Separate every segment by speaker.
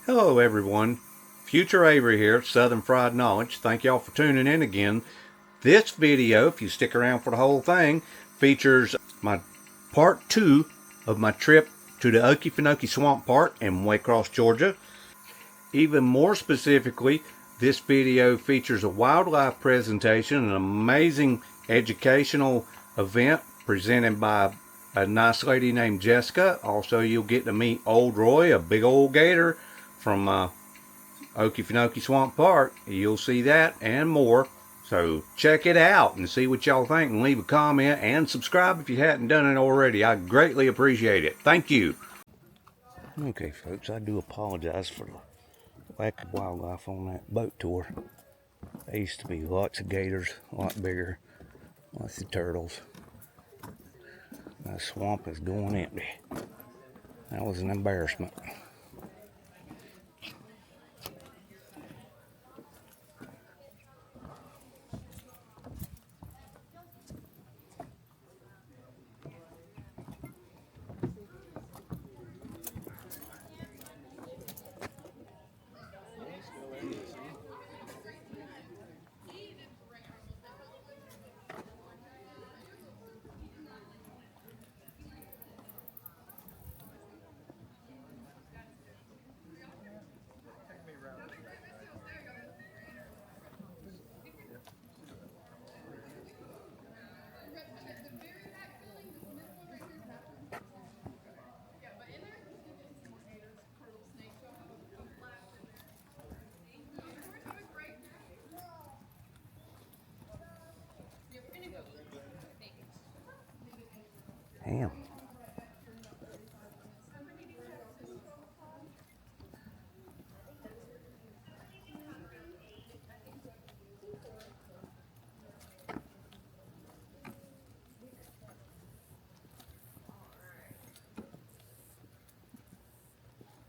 Speaker 1: Hello everyone, Future Avery here, Southern Fried Knowledge. Thank y'all for tuning in again. This video, if you stick around for the whole thing, features my part 2 of my trip to the OKEFENOKEE Swamp Park in Waycross, Georgia. Even more specifically, this video features a wildlife presentation, an amazing educational event presented by a nice lady named Jessica. Also, you'll get to meet Old Roy, a big old gator from OKEFENOKEE Swamp Park. You'll see that and more. So check it out and see what y'all think, and leave a comment and subscribe if you hadn't done it already. I greatly appreciate it. Thank you. Okay folks, I do apologize for the lack of wildlife on that boat tour. There used to be lots of gators, a lot bigger, lots of turtles. The swamp is going empty. That was an embarrassment. Damn.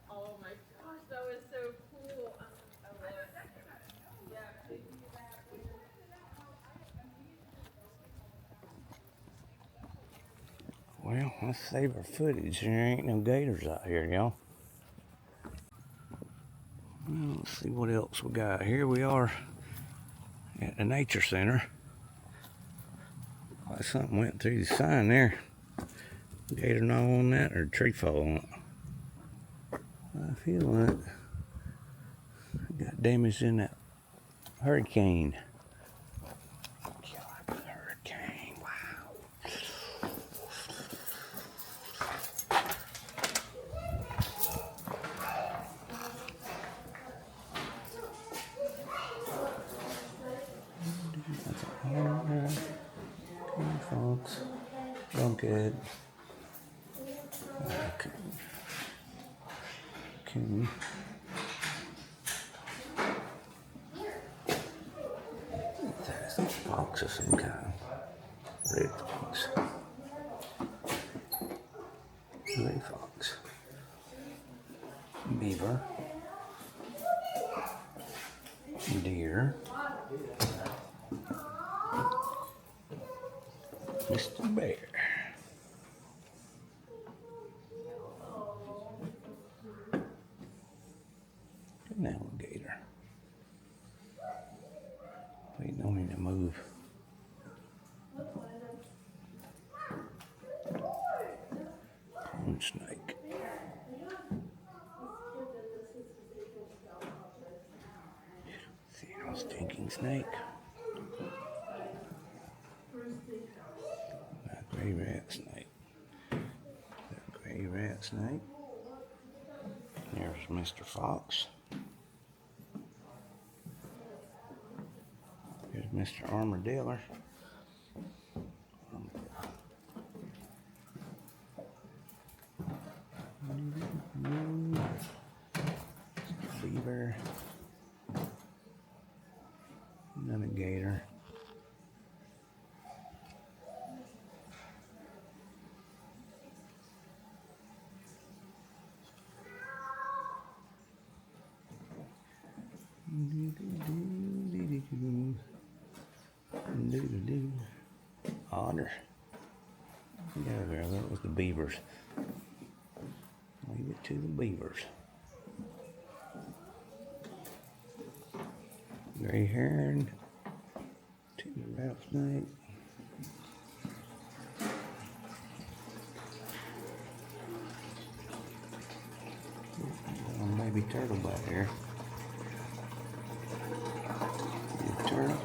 Speaker 2: Oh my gosh, that was so cool. I love it. Yeah.
Speaker 1: Well, let's save our footage. There ain't no gators out here, y'all. Well, let's see what else we got. Here we are at the nature center. Like something went through the sign there. Gator gnaw on that, or tree fall on it. I feel like it got damaged in that hurricane. God, hurricane, wow. That's a hard folks. Lunkhead. Okay. Okay. That's a fox of some kind. Red fox. Gray fox. Beaver. Deer. Mr. Bear. An alligator. Waiting on him to move. Pond snake. See no stinking snake. That gray rat snake. That gray rat snake. There's Mr. Fox. Here's Mr. Armadillo. Beaver. Another gator. Otter. Yeah, there, that was the beavers. Leave it to the beavers. Gray heron, timber rattlesnake. Maybe turtle back here. Turtle.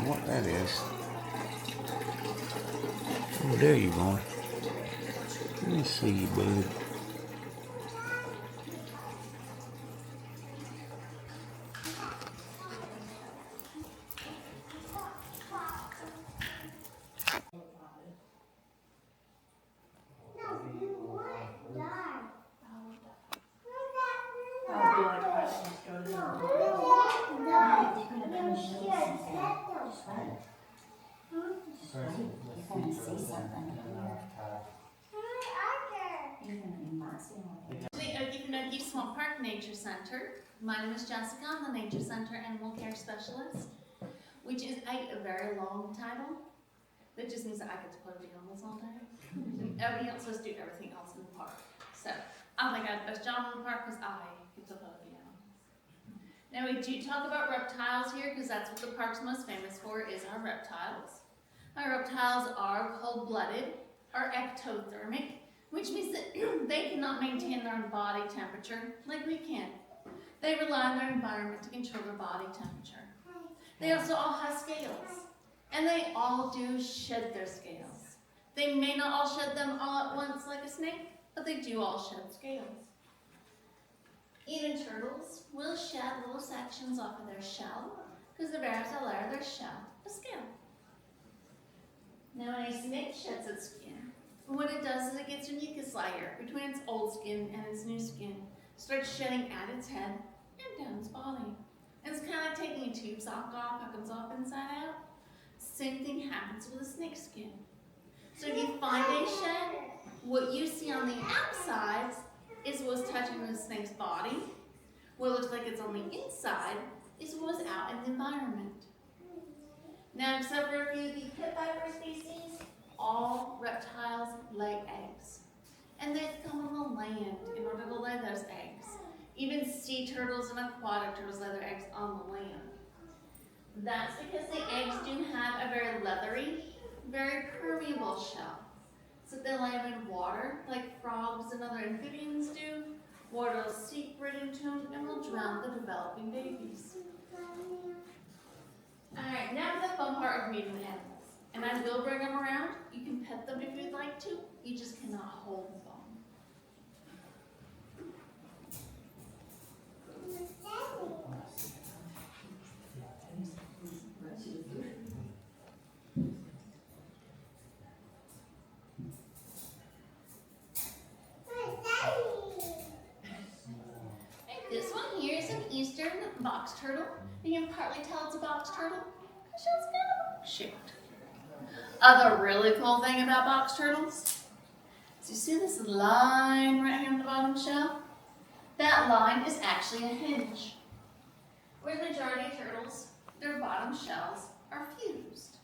Speaker 1: What that is? Oh, there you going. Let me see you, bud.
Speaker 2: The OKEFENOKEE Swamp Park Nature Center. My name is Jessica. I'm the Nature Center Animal Care Specialist, which is a very long title. That just means that I get to play with the animals all day. Everybody else has to do everything else in the park. So I think I'm the best job in the park because I get to play with the animals. Now we do talk about reptiles here because that's what the park's most famous for is our reptiles. Our reptiles are cold-blooded, are ectothermic, which means that they cannot maintain their own body temperature like we can. They rely on their environment to control their body temperature. They also all have scales, and they all do shed their scales. They may not all shed them all at once like a snake, but they do all shed scales. Even turtles will shed little sections off of their shell because the very outer layer of their shell is scale. Now when a snake sheds its skin, what it does is it gets a mucus layer between its old skin and its new skin, starts shedding at its head and down its body. And it's kind of like taking a tube sock off, how it comes off inside out. Same thing happens with a snake skin. So if you find a shed, what you see on the outside is what's touching the snake's body. What looks like it's on the inside is what's out in the environment. Now, except for a few of the pit viper species, all reptiles lay eggs. And they come on the land in order to lay those eggs. Even sea turtles and aquatic turtles lay their eggs on the land. That's because the eggs do have a very leathery, very permeable shell. So they lay them in water, like frogs and other amphibians do. Water will seep right into them and will drown the developing babies. Alright, now for the fun part of meeting the animals. And I will bring them around. You can pet them if you'd like to. You just cannot hold them. This one here is an eastern box turtle. And you can partly tell it's a box turtle because it's kind of box-shaped. Other really cool thing about box turtles is you see this line right here on the bottom shell? That line is actually a hinge. Where the majority of turtles, their bottom shells are fused.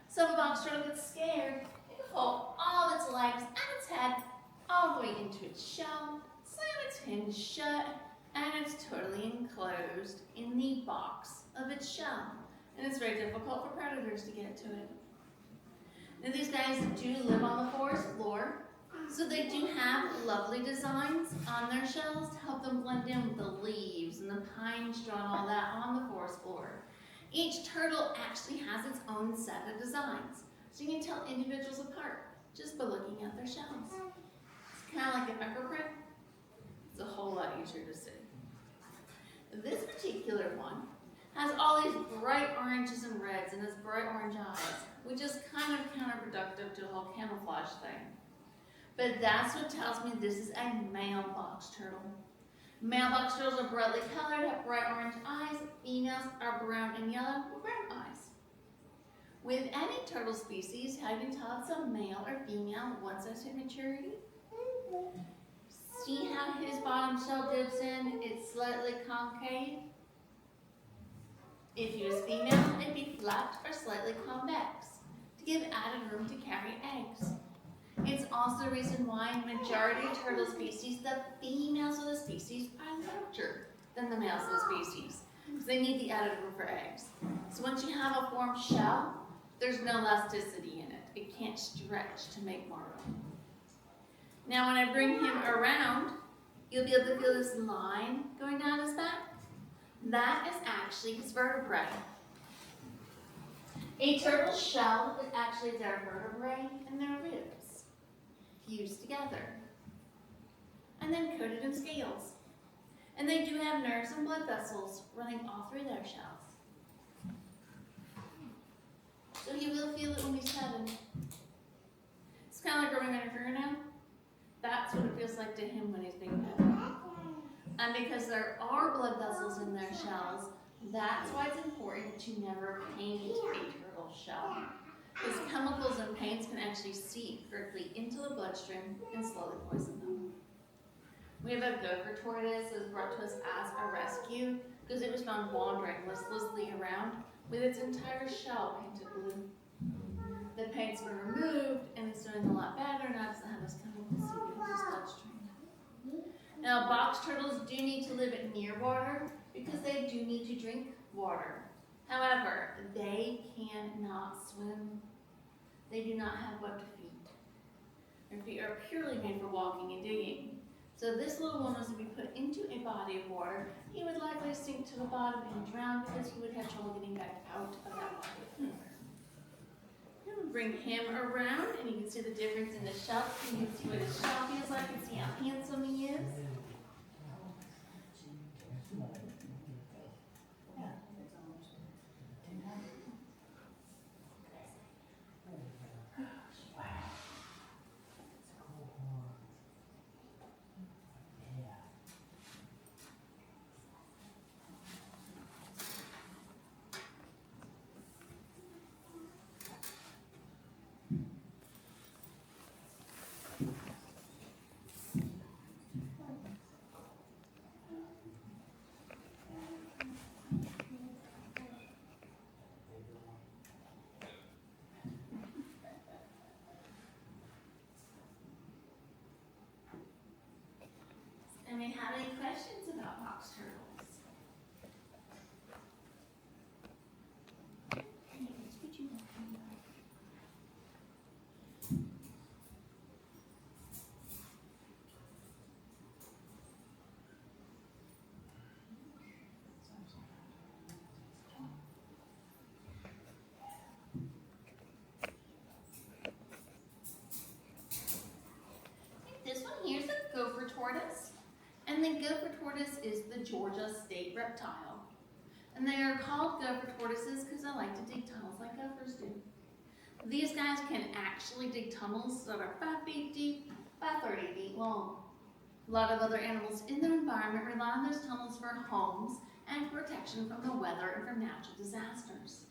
Speaker 2: So if a box turtle gets scared, it can pull all of its legs and its head all the way into its shell, slam its hinge shut, and it's totally enclosed in the box of its shell. And it's very difficult for predators to get to it. Now these guys do live on the forest floor, so they do have lovely designs on their shells to help them blend in with the leaves and the pine straw and all that on the forest floor. Each turtle actually has its own set of designs, so you can tell individuals apart just by looking at their shells. It's kind of like a fingerprint. It's a whole lot easier to see. This particular one has all these bright oranges and reds and has bright orange eyes, which is kind of counterproductive to the whole camouflage thing. But that's what tells me this is a male box turtle. Male box turtles are brightly colored, have bright orange eyes. Females are brown and yellow with brown eyes. With any turtle species, how you can tell it's a male or female once it's at maturity? See how his bottom shell dips in? It's slightly concave. If he was female, it'd be flat or slightly convex to give added room to carry eggs. It's also the reason why in majority of turtle species, the females of the species are larger than the males of the species, because they need the additive for eggs. So once you have a formed shell, there's no elasticity in it. It can't stretch to make more room. Now when I bring him around, you'll be able to feel this line going down his back. That is actually his vertebrae. A turtle's shell is actually their vertebrae and their ribs fused together and then coated in scales. And they do have nerves and blood vessels running all through their shells. So he will feel it when he's 7. It's kind of like growing on a fingernail. That's what it feels like to him when he's being fed. And because there are blood vessels in their shells, that's why it's important to never paint a turtle shell. Because chemicals and paints can actually seep directly into the bloodstream and slowly poison them. We have a gopher tortoise that was brought to us as a rescue because it was found wandering listlessly around with its entire shell painted blue. The paint's been removed and it's doing a lot better now. It doesn't have those chemicals seeping into its bloodstream. Now, box turtles do need to live near water because they do need to drink water. However, they cannot swim. They do not have webbed feet. Their feet are purely made for walking and digging. So this little one was to be put into a body of water. He would likely sink to the bottom and drown because he would have trouble getting back out of that body of water. I'm going to bring him around and you can see the difference in the shell. You can see what his shell feels like and see how handsome he is. And we have any questions about box turtles? This one here's a gopher tortoise. And the gopher tortoise is the Georgia state reptile. And they are called gopher tortoises because they like to dig tunnels like gophers do. These guys can actually dig tunnels that are 5 feet deep by 30 feet long. A lot of other animals in their environment rely on those tunnels for homes and protection from the weather and from natural disasters.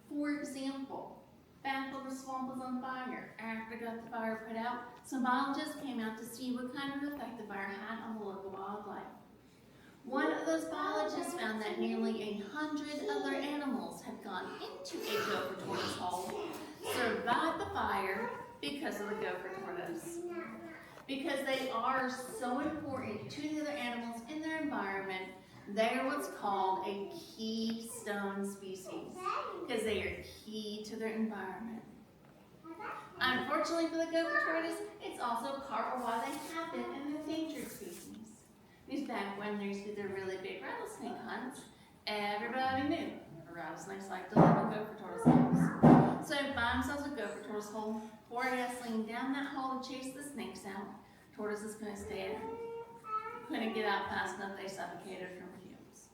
Speaker 2: For example, back when the swamp was on fire, after they got the fire put out, some biologists came out to see what kind of effect the fire had on the local wildlife. One of those biologists found that nearly 100 other animals had gone into a gopher tortoise hole, survived the fire because of the gopher tortoise. Because they are so important to the other animals in their environment, they are what's called a keystone species, because they are key to their environment. Unfortunately for the gopher tortoise, it's also part of why they have been an endangered species. Because back when there used to be the really big rattlesnake hunts, everybody knew rattlesnakes like to live in gopher tortoise holes. So if you find themselves a gopher tortoise hole, before you sling down that hole to chase the snakes out, tortoise is going to stay in. Couldn't get out fast enough, they suffocated from fumes.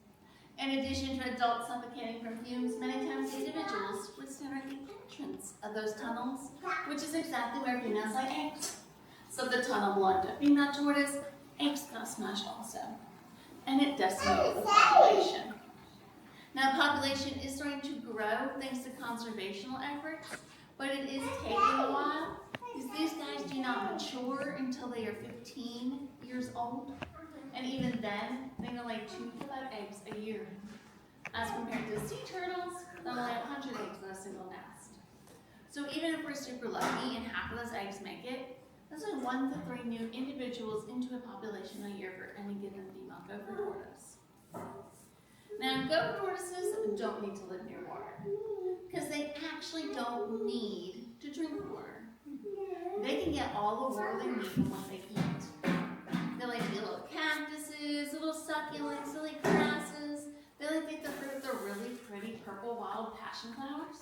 Speaker 2: In addition to adults suffocating from fumes, many times individuals would stand at the entrance of those tunnels, which is exactly where females lay eggs. So if the tunnel belonged to a female tortoise, eggs got smashed also. And it decimated the population. Now population is starting to grow thanks to conservational efforts, but it is taking a while because these guys do not mature until they are 15 years old. And even then, they can lay 2 to 5 eggs a year. As compared to sea turtles, they'll lay 100 eggs in a single nest. So even if we're super lucky and half of those eggs make it, That's like 1 to 3 new individuals into a population a year for any given female gopher tortoise. Now, gopher tortoises don't need to live near water because they actually don't need to drink water. They can get all the water they need from what they eat. They like to eat little cactuses, little succulents, they like grasses. They like to eat the fruit of the really pretty purple wild passion flowers.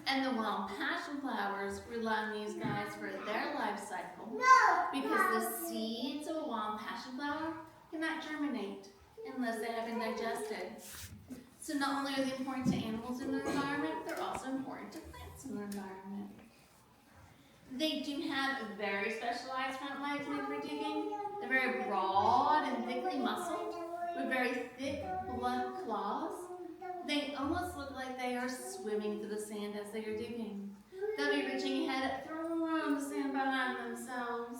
Speaker 2: And the wild passion flowers rely on these guys for their life cycle because the seeds of a wild passion flower cannot germinate unless they have been digested. So not only are they important to animals in their environment, they're also important to plants in their environment. They do have very specialized front legs when they're digging. They're very broad and thickly muscled with very thick, blunt claws. They almost look like they are swimming through the sand as they are digging. They'll be reaching ahead, throwing around the sand behind themselves,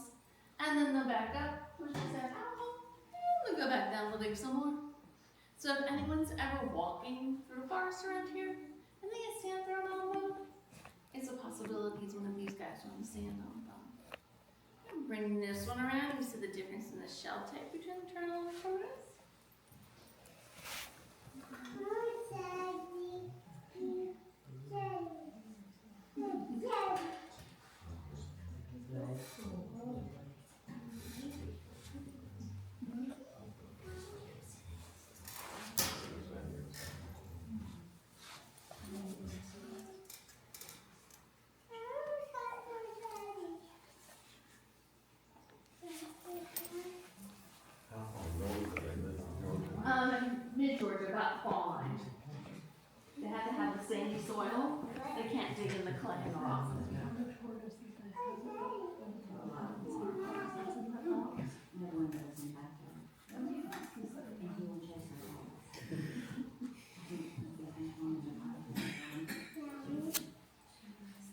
Speaker 2: and then they'll back up, push the sand out, and they'll go back down to dig some more. So if anyone's ever walking through a forest around here, and they get sand thrown on them, it's a possibility it's one of these guys throwing sand on them. I'm bringing this one around, you see the difference in the shell type between the turtle and the tortoise? Mid-Georgia, about fall line. They have to have the sandy soil. They can't dig in the clay and the rock.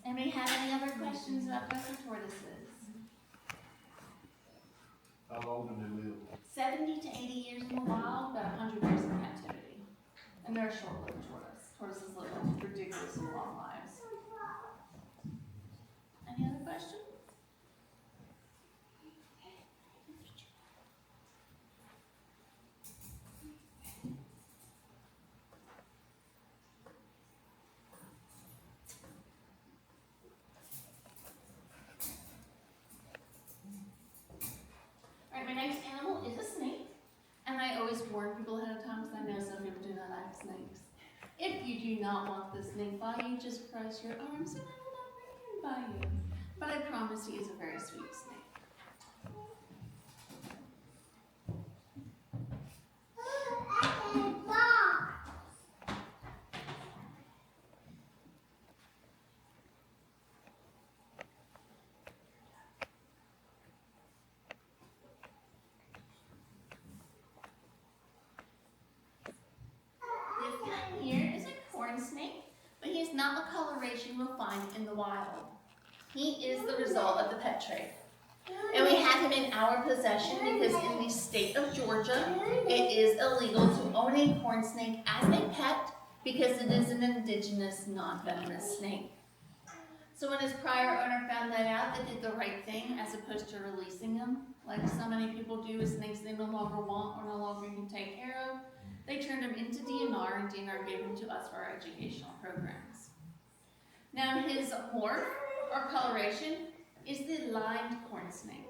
Speaker 2: Anybody have any other questions about gopher tortoises?
Speaker 3: How long do they live?
Speaker 2: 70 to 80 years in the wild, about 100 years in captivity. And they're a short-lived tortoise. Tortoises live ridiculously long lives. Any other questions? All right, my next animal is a snake. And I always warn people ahead of time because I know some people do not like snakes. If you do not want the snake by you, just cross your arms and I will not bring him by you. But I promise he is a very sweet snake. Here is a corn snake, but he is not a coloration you'll find in the wild. He is the result of the pet trade. And we have him in our possession because in the state of Georgia, it is illegal to own a corn snake as a pet because it is an indigenous, non-venomous snake. So when his prior owner found that out, they did the right thing as opposed to releasing him, like so many people do with snakes they no longer want or no longer can take care of. They turned him into DNR, and DNR gave him to us for our educational programs. Now his morph, or coloration, is the lined corn snake.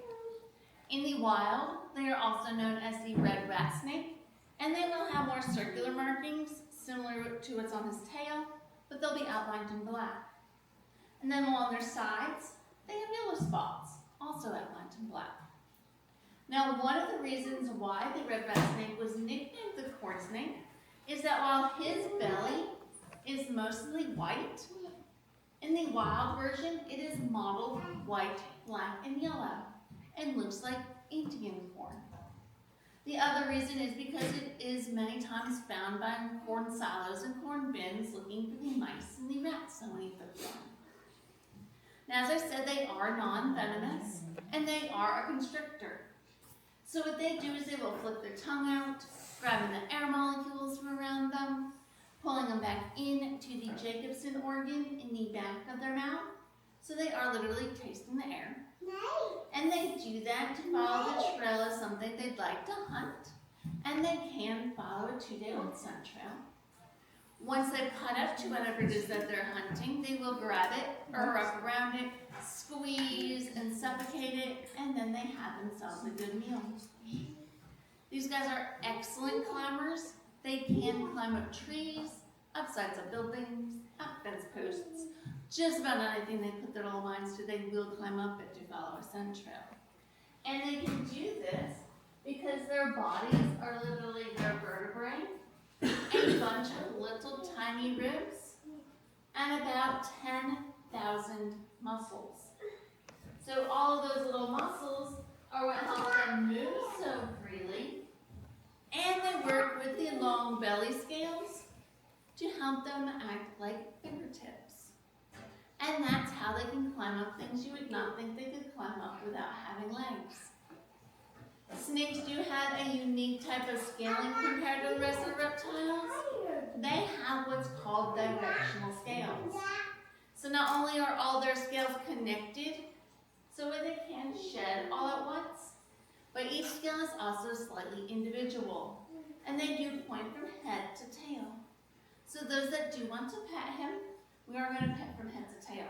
Speaker 2: In the wild, they are also known as the red rat snake, and they will have more circular markings, similar to what's on his tail, but they'll be outlined in black. And then along their sides, they have yellow spots, also outlined in black. Now, one of the reasons why the red rat snake was nicknamed the corn snake is that while his belly is mostly white, in the wild version, it is mottled white, black, and yellow, and looks like Indian corn. The other reason is because it is many times found by corn silos and corn bins looking for the mice and the rats that eat the corn. Now, as I said, they are non-venomous, and they are a constrictor. So what they do is they will flick their tongue out, grabbing the air molecules from around them, pulling them back into the Jacobson organ in the back of their mouth. So they are literally tasting the air, And they do that to follow the trail of something they'd like to hunt. And they can follow a 2-day old scent trail. Once they've caught up to whatever it is that they're hunting, they will grab it or wrap around it, squeeze and suffocate it, and then they have themselves a good meal. These guys are excellent climbers. They can climb up trees, up sides of buildings, up fence posts. Just about anything they put their little minds to, they will climb up it to follow a scent trail. And they can do this because their bodies are literally their vertebrae, a bunch of little tiny ribs, and about 10,000 muscles. So all of those little muscles are what help them move so freely, and they work with the long belly scales to help them act like fingertips. And that's how they can climb up things you would not think they could climb up without having legs. Snakes do have a unique type of scaling compared to the rest of the reptiles. They have what's called directional scales. So not only are all their scales connected, so they can shed all at once, but each scale is also slightly individual, and they do point from head to tail. So those that do want to pet him, we are going to pet from head to tail.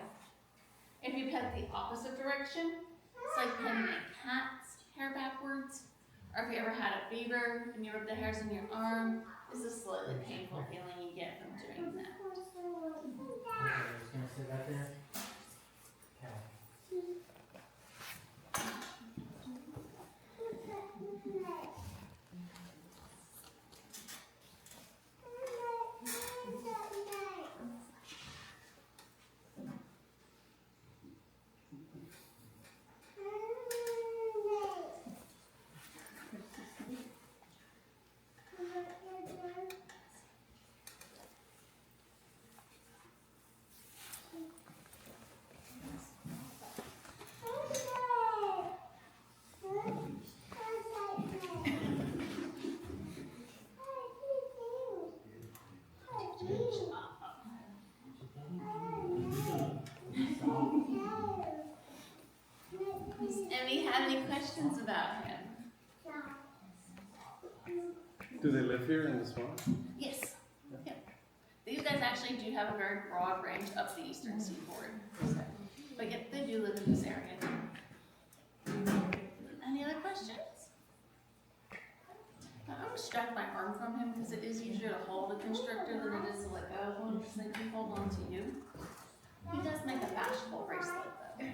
Speaker 2: If you pet the opposite direction, it's like petting a cat's hair backwards, or if you ever had a fever and you rub the hairs on your arm, it's a slightly painful feeling you get from doing that. Any questions about him?
Speaker 3: Do they live here in the swamp?
Speaker 2: Yes. Yeah. These guys actually do have a very broad range up the eastern seaboard. But yet they do live in this area. Any other questions? I'm going to distract my arm from him because it is easier to hold a constrictor than it is to let go of one because they can hold on to you. He does make a bashful bracelet though.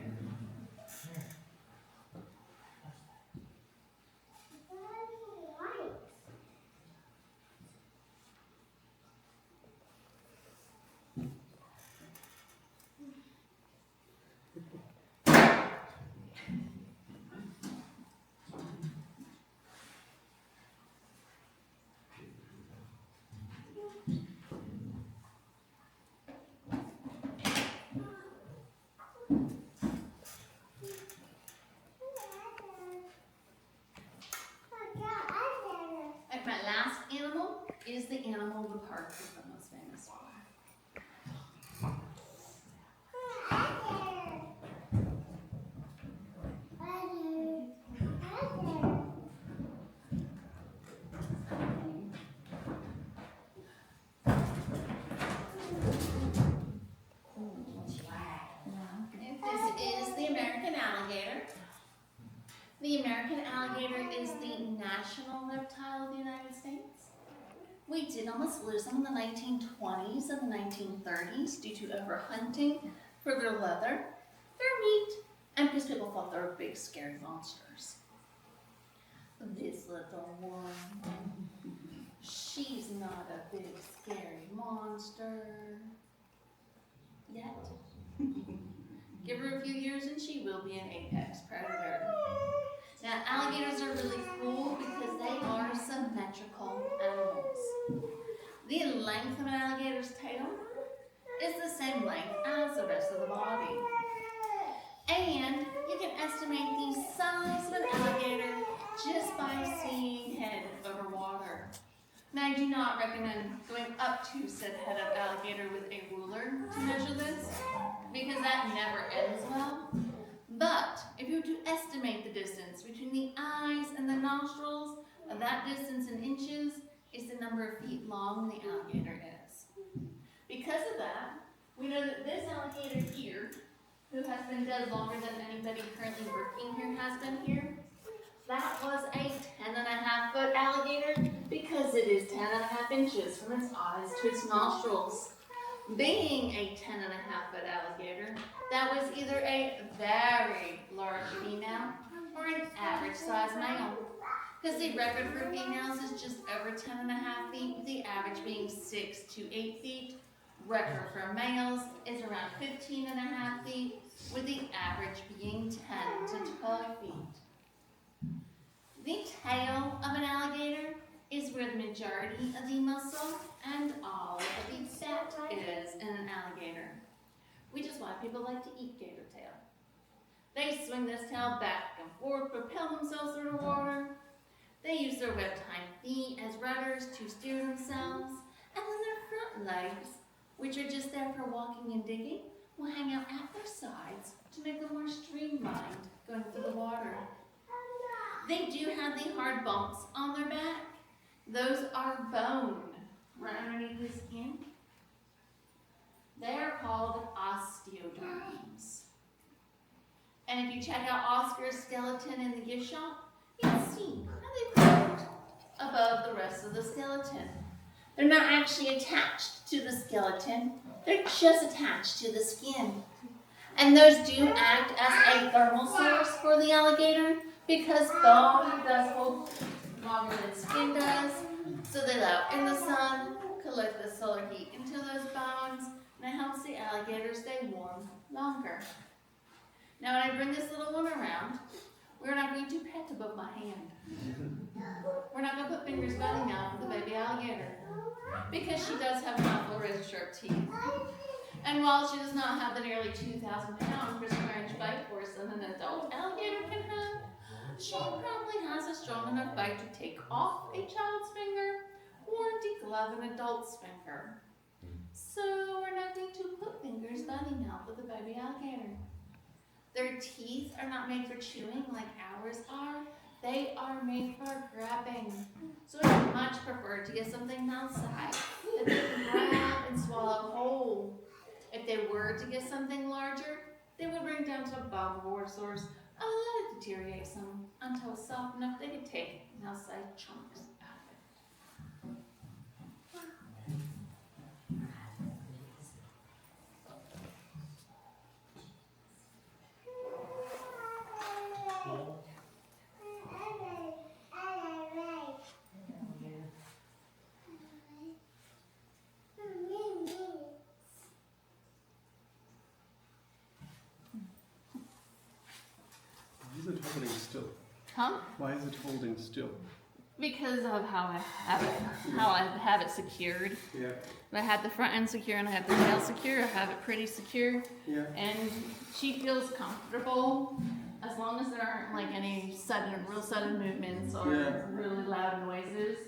Speaker 2: And my last animal is the animal the park is the most famous for. This is the American alligator. The American alligator is the national reptile of the United States. We did almost lose them in the 1920s and the 1930s due to overhunting for their leather, their meat, and because people thought they were big, scary monsters. This little one, she's not a big, scary monster yet. Give her a few years and she will be an apex predator. Now, alligators are really cool because they are symmetrical animals. The length of an alligator's tail is the same length as the rest of the body. And you can estimate the size of an alligator just by seeing head over water. Now, I do not recommend going up to said head of alligator with a ruler to measure this because that never ends well. But if you were to estimate the distance between the eyes and the nostrils, that distance in inches is the number of feet long the alligator is. Because of that, we know that this alligator here, who has been dead longer than anybody currently working here has been here, that was a 10.5-foot alligator because it is 10.5 inches from its eyes to its nostrils. Being a 10.5-foot alligator, that was either a very large female or an average size male. Because the record for females is just over 10.5 feet, with the average being 6 to 8 feet. Record for males is around 15.5 feet, with the average being 10 to 12 feet. The tail of an alligator is where the majority of the muscle and all of the fat is in an alligator, which is why people like to eat gator tail. They swing this tail back and forth, propel themselves through the water. They use their webbed hind feet as rudders to steer themselves, and then their front legs, which are just there for walking and digging, will hang out at their sides to make them more streamlined going through the water. They do have the hard bumps on their back. Those are bone right underneath the skin. They are called osteoderms. And if you check out Oscar's skeleton in the gift shop, you can see how they put it above the rest of the skeleton. They're not actually attached to the skeleton, they're just attached to the skin. And those do act as a thermal source for the alligator because bone does hold longer than skin does. So they allow in the sun, collect the solar heat into those bones, and it helps the alligator stay warm longer. Now when I bring this little one around, we're not going to pet above my hand. We're not going to put fingers belly down for the baby alligator because she does have mouthful razor sharp teeth. And while she does not have the nearly 2,000 pound crisp range bite force that an adult alligator can have, she probably has a strong enough bite to take off a child's finger or deglove an adult's finger. So we're not going to put fingers belly mouth with a baby alligator. Their teeth are not made for chewing like ours are. They are made for grabbing. So I much prefer to get something mouth-sized that they can grab and swallow whole. If they were to get something larger, they would bring down to a bone source. Let it deteriorate some until it's soft enough they could take mouth-sized chunks out of it.
Speaker 3: Why is it holding still?
Speaker 2: Huh?
Speaker 3: Why is it holding still?
Speaker 2: Because of how I have it secured.
Speaker 3: Yeah.
Speaker 2: I have the front end secure and I have the tail secure. I have it pretty secure.
Speaker 3: Yeah.
Speaker 2: And she feels comfortable as long as there aren't like any real sudden movements or really loud noises.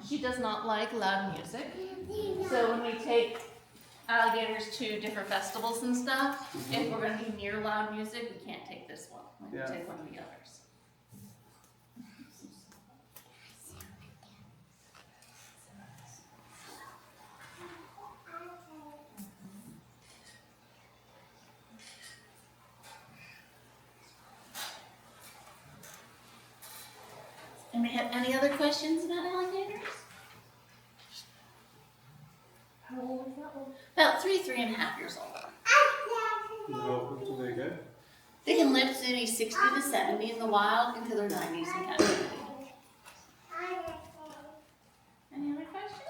Speaker 2: She does not like loud music. So when we take alligators to different festivals and stuff, if we're going to be near loud music, we can't take this one. We can take one of the others. Anybody have any other questions about alligators? How old is that one? About 3.5 years old.
Speaker 3: How old do they get?
Speaker 2: They can live to be 60 to 70 in the wild into their 90s in captivity. Any other questions?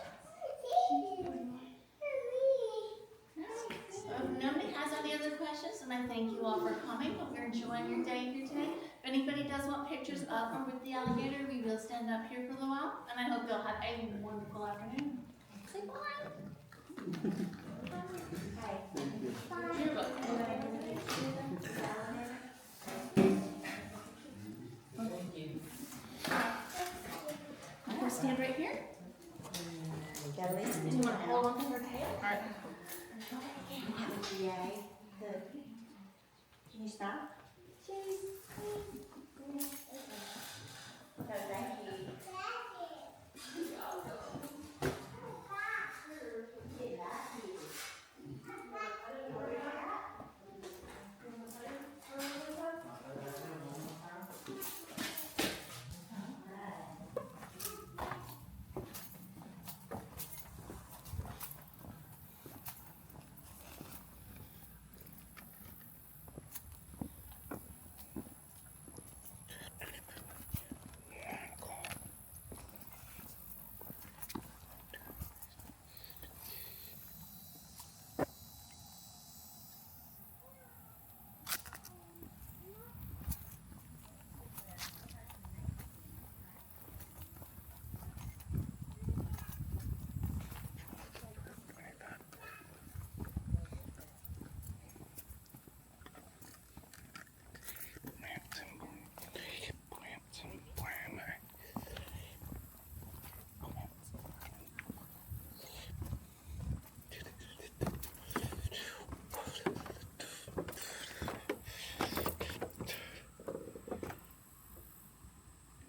Speaker 2: If nobody has any other questions, then I thank you all for coming. Hope you're enjoying your day here today. If anybody does want pictures of or with the alligator, we will stand up here for a little while. And I hope you'll have a wonderful afternoon. Say bye. You're welcome. I'm going to stand right here. Do you want to hold on to her tail? All right. Can you stop? Cheese. No, thank you.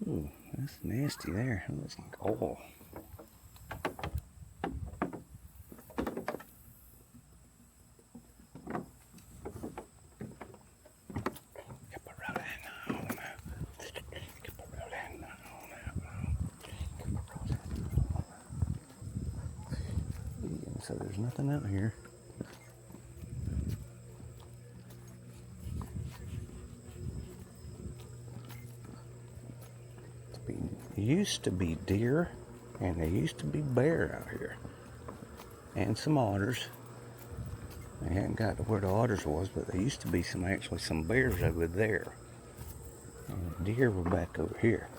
Speaker 1: Ooh, that's nasty there. That looks like oil. So there's nothing out here. There used to be deer, and there used to be bear out here, and some otters. They hadn't got to where the otters was, but there used to be actually some bears over there, and the deer were back over here.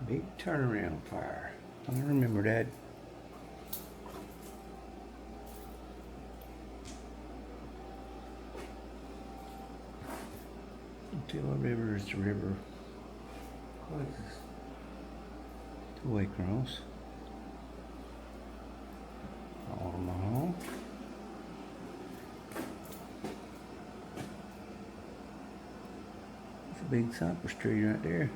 Speaker 1: Big turnaround fire. I remember that. Tilla River is the river. What is this? To Waycross. Alamo. That's a big cypress tree right there.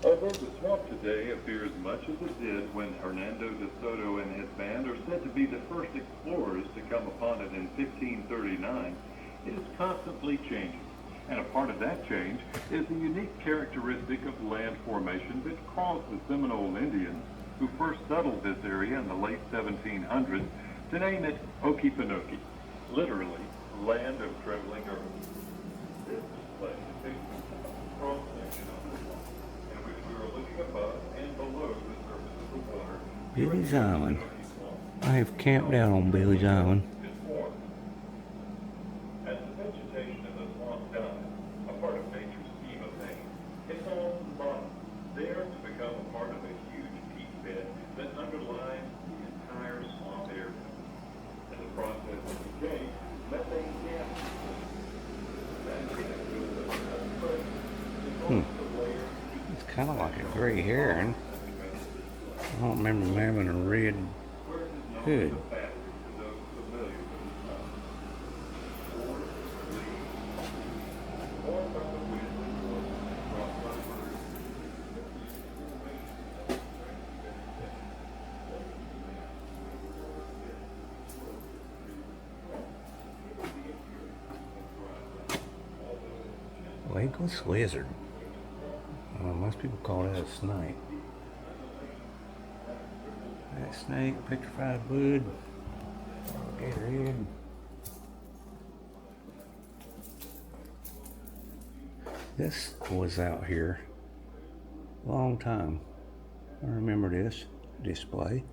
Speaker 4: Although the swamp today appears much as it did when Hernando de Soto and his band are said to be the first explorers to come upon it in 1539, it is constantly changing. And a part of that change is the unique characteristic of land formation that caused the Seminole Indians, who first settled this area in the late 1700s, to name it OKEFENOKEE, literally, land of trembling earth. This display depicts a cross-section of the swamp, in which we are looking above and below the surface of the water.
Speaker 1: Billy's Island. I have camped out on Billy's Island.
Speaker 4: As the vegetation in the swamp dies, a part of nature's scheme of things, it falls to the bottom, there to become a part of a huge peat bed that underlies the entire swamp area. In the process of decay, methane gas
Speaker 1: It's kind of like a gray heron. I don't remember him having a red hood. Legless lizard. Most people call that a snake. That snake, petrified wood, gator head. This was out here a long time. I remember this display.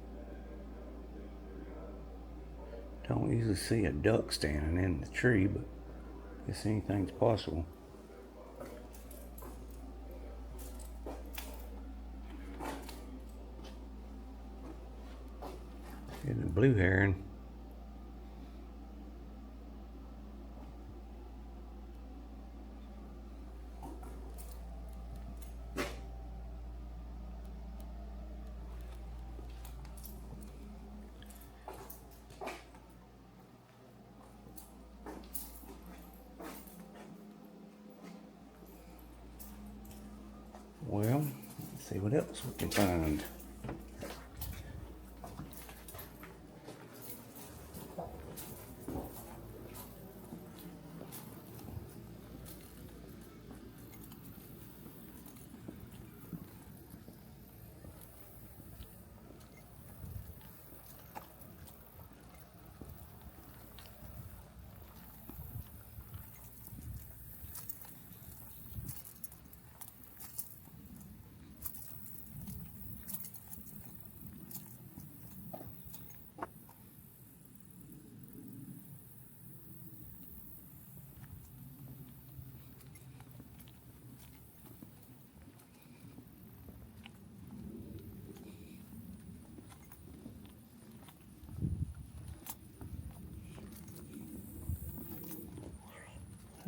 Speaker 1: Don't usually see a duck standing in the tree, but I guess anything's possible. And the blue heron. Well, let's see what else we can find.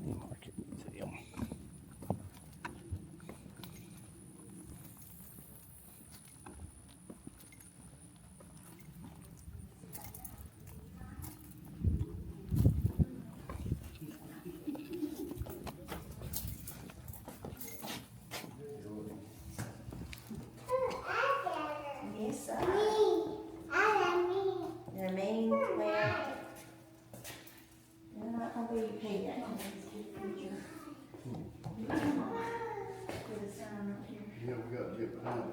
Speaker 1: Market Museum.
Speaker 5: Yes, sir. You're a mean well. You're not gonna be a pig.
Speaker 6: Yeah, we got to get behind it.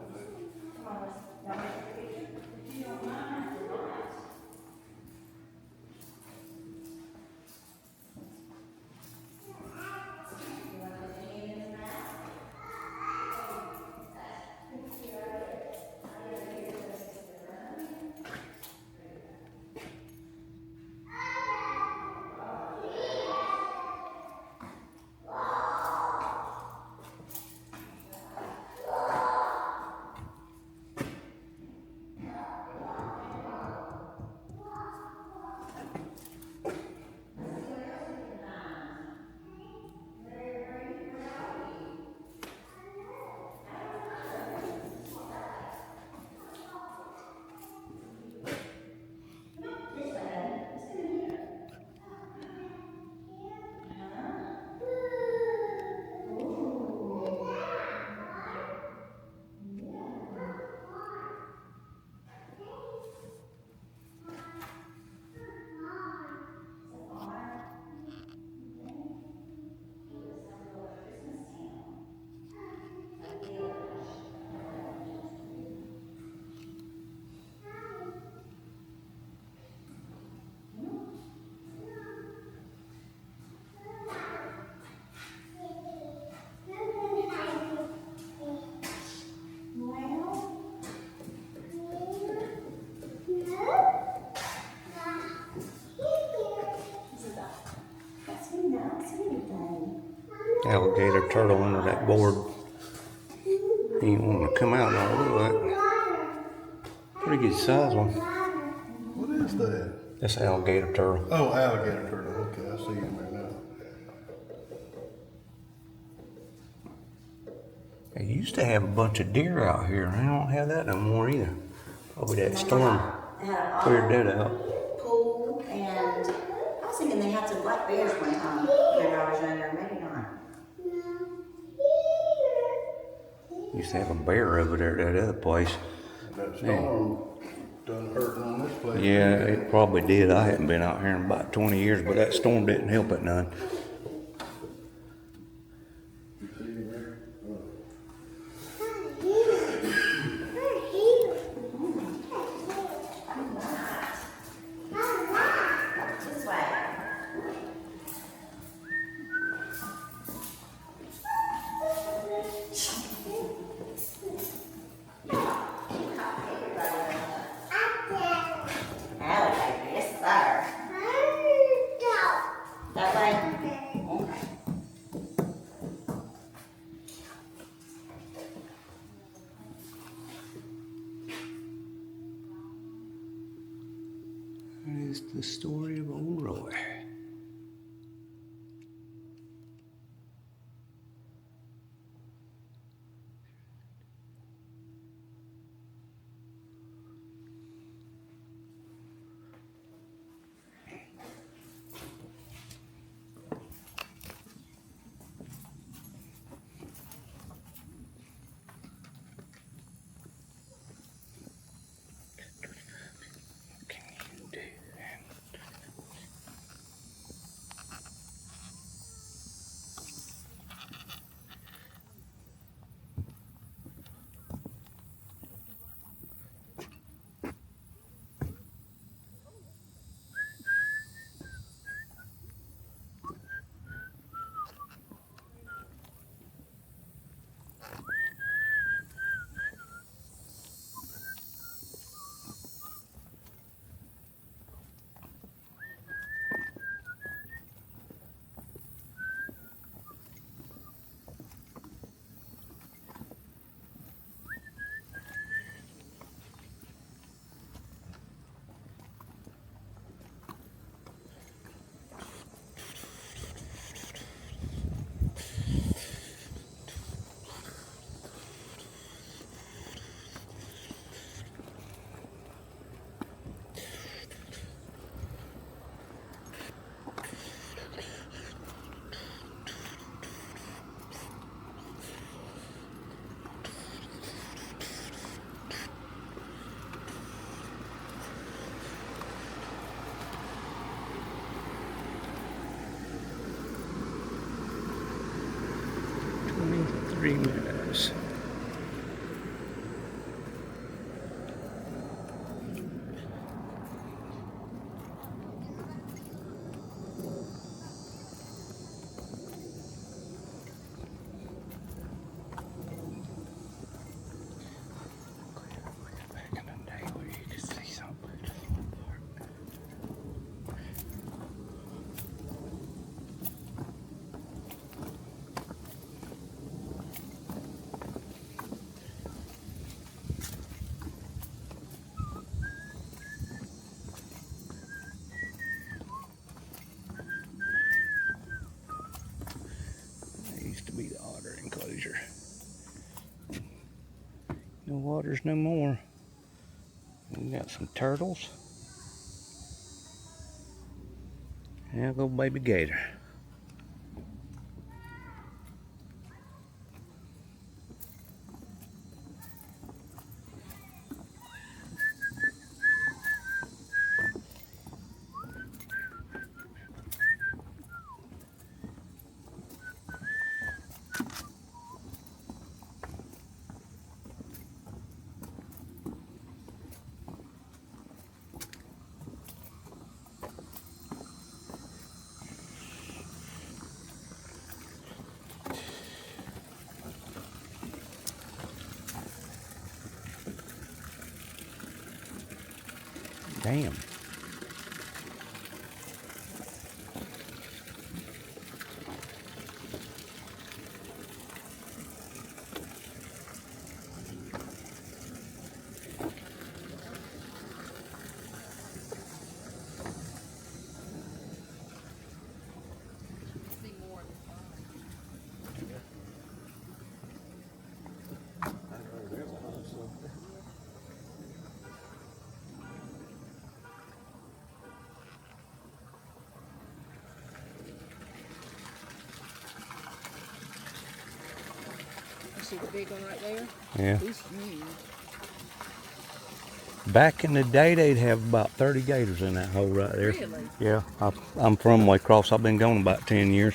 Speaker 1: Alligator turtle under that board. He ain't wanting to come out now, look like. Pretty good size one.
Speaker 6: What is that?
Speaker 1: That's alligator turtle.
Speaker 6: Oh, alligator turtle. Okay, I see him there now.
Speaker 1: They used to have a bunch of deer out here. They don't have that no more either. Probably that storm cleared that out.
Speaker 5: Pool, and I was thinking they had some black bears one time when I was younger, maybe not.
Speaker 1: Used to have a bear over there at that other place.
Speaker 6: That storm done hurting on this place.
Speaker 1: Yeah, it probably did. I hadn't been out here in about 20 years, but that storm didn't help it none.
Speaker 6: You see him there?
Speaker 5: This way.
Speaker 1: The story of old Roy. Three minutes. Back in the day where you could see something at the swamp park. There used to be the otter enclosure. No waters no more. We got some turtles. And a little baby gator. Damn.
Speaker 7: See the big one right there?
Speaker 1: Yeah.
Speaker 7: He's huge.
Speaker 1: Back in the day, they'd have about 30 gators in that hole right there.
Speaker 7: Really?
Speaker 1: Yeah. I'm from way across. I've been gone about 10 years.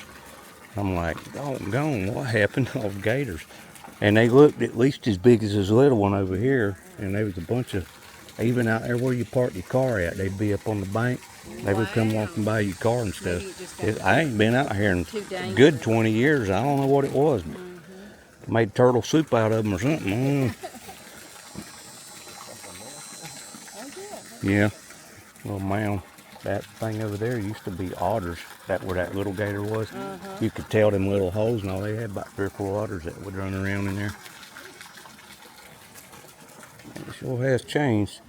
Speaker 1: I'm like, gone. What happened to all the gators? And they looked at least as big as this little one over here. And there was a bunch of, even out there where you park your car at, they'd be up on the bank. They would come walking by your car and stuff.
Speaker 7: Maybe it just got
Speaker 1: I ain't been out here in
Speaker 7: too dangerous.
Speaker 1: good 20 years. I don't know what it was. But made turtle soup out of them or something. Yeah. Well, man, that thing over there used to be otters. That where that little gator was. You could tell them little holes and all. They had about 3 or 4 otters that would run around in there. It sure has changed.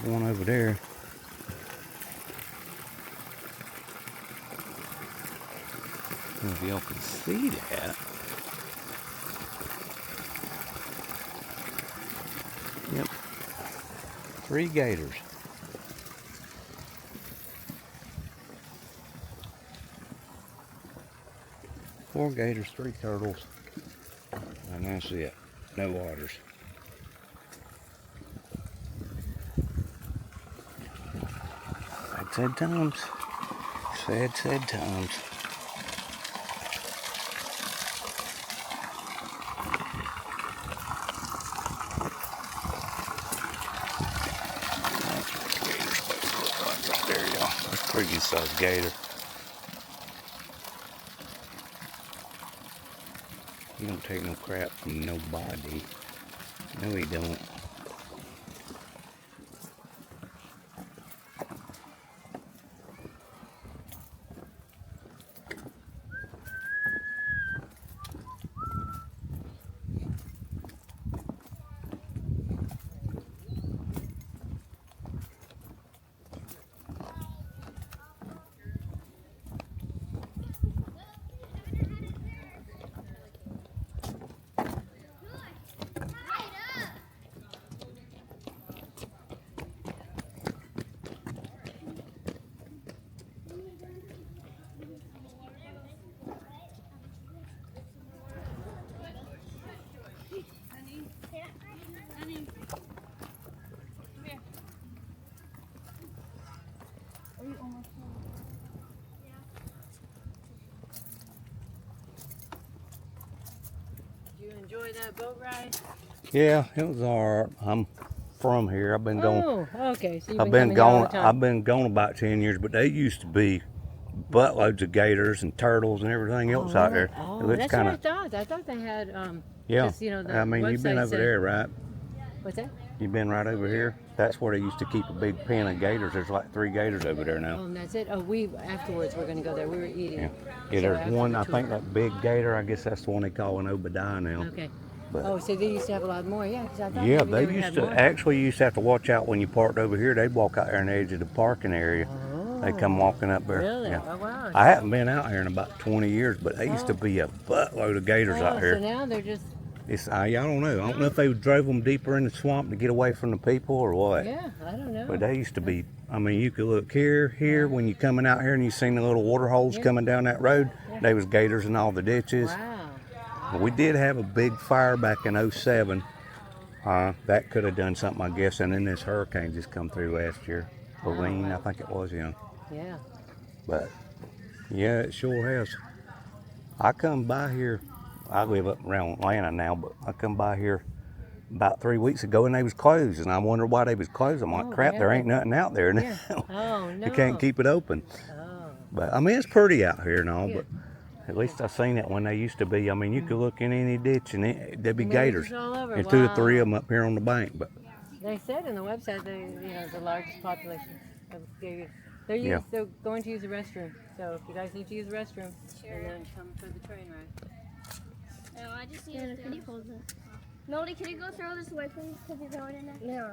Speaker 1: one over there. I don't know if y'all can see that. Yep. 3 gators. 4 gators, 3 turtles. And that's it. No otters. Sad times. Sad times. There you go. That's a pretty good sized gator. He don't take no crap from nobody. No, he don't.
Speaker 7: Did you enjoy that boat ride?
Speaker 1: Yeah, it was alright. I'm from here. I've been going.
Speaker 7: Oh, okay. So you've
Speaker 1: I've
Speaker 7: been
Speaker 1: been
Speaker 7: coming here all
Speaker 1: gone.
Speaker 7: the time.
Speaker 1: I've been gone about 10 years, but they used to be buttloads of gators and turtles and everything else out there.
Speaker 7: Oh,
Speaker 1: It looks
Speaker 7: that's
Speaker 1: kinda,
Speaker 7: what I thought. I thought they had
Speaker 1: yeah.
Speaker 7: just, you know, the
Speaker 1: I mean, you've been
Speaker 7: website
Speaker 1: over
Speaker 7: said-
Speaker 1: there, right?
Speaker 7: What's that?
Speaker 1: You've been right over here. That's where they used to keep a big pen of gators. There's like 3 gators over there now.
Speaker 7: Oh, and that's it. Oh, we afterwards we're gonna go there. We were eating.
Speaker 1: Yeah.
Speaker 7: So
Speaker 1: Yeah, there's
Speaker 7: after
Speaker 1: one.
Speaker 7: the
Speaker 1: I
Speaker 7: tour.
Speaker 1: think that big gator. I guess that's the one they call an Obadiah now.
Speaker 7: Okay.
Speaker 1: But
Speaker 7: Oh, so they used to have a lot more. Yeah, because I thought
Speaker 1: yeah,
Speaker 7: maybe
Speaker 1: they
Speaker 7: would
Speaker 1: used
Speaker 7: have
Speaker 1: to
Speaker 7: more.
Speaker 1: actually. You used to have to watch out when you parked over here. They'd walk out there on the edge of the parking area. They come walking up there.
Speaker 7: Really?
Speaker 1: Yeah.
Speaker 7: Oh, wow.
Speaker 1: I haven't been out here in about 20 years, but there used to be a buttload of gators out
Speaker 7: So
Speaker 1: here.
Speaker 7: now they're just,
Speaker 1: I don't know. I don't know if they drove them deeper in the swamp to get away from the people or what.
Speaker 7: yeah, I don't know.
Speaker 1: But they used to be. I mean, you could look here when you're coming out here and you seen the little water holes coming down that road.
Speaker 7: Yeah.
Speaker 1: They was gators in all the ditches.
Speaker 7: Wow.
Speaker 1: We did have a big fire back in '07. That could have done something, I guess. And then this hurricane just come through last year. Helene, I think it was, yeah.
Speaker 7: Yeah.
Speaker 1: But yeah, it sure has. I come by here. I live up around Atlanta now, but I come by here about 3 weeks ago and they was closed, and I wondered why they was closed. I'm like,
Speaker 7: Oh,
Speaker 1: crap, there
Speaker 7: really?
Speaker 1: ain't nothing out there now.
Speaker 7: Yeah. Oh no.
Speaker 1: You can't keep it open.
Speaker 7: Oh.
Speaker 1: But I mean, it's pretty out here and all,
Speaker 7: Yeah.
Speaker 1: but at least I seen it when they used to be. I mean, you could look in any ditch and there'd be
Speaker 7: And they're
Speaker 1: gators.
Speaker 7: just all over.
Speaker 1: And 2 or 3
Speaker 7: Wow.
Speaker 1: of them up here on the bank. But
Speaker 7: They said in the website they, you know, the largest population of gators.
Speaker 1: Yeah.
Speaker 7: They're going to use the restroom. So if you guys need to use the restroom, and then come for the train ride.
Speaker 8: No, I just need to can you hold it? Melody, can you go throw this away, please? Because you're going in there. Yeah.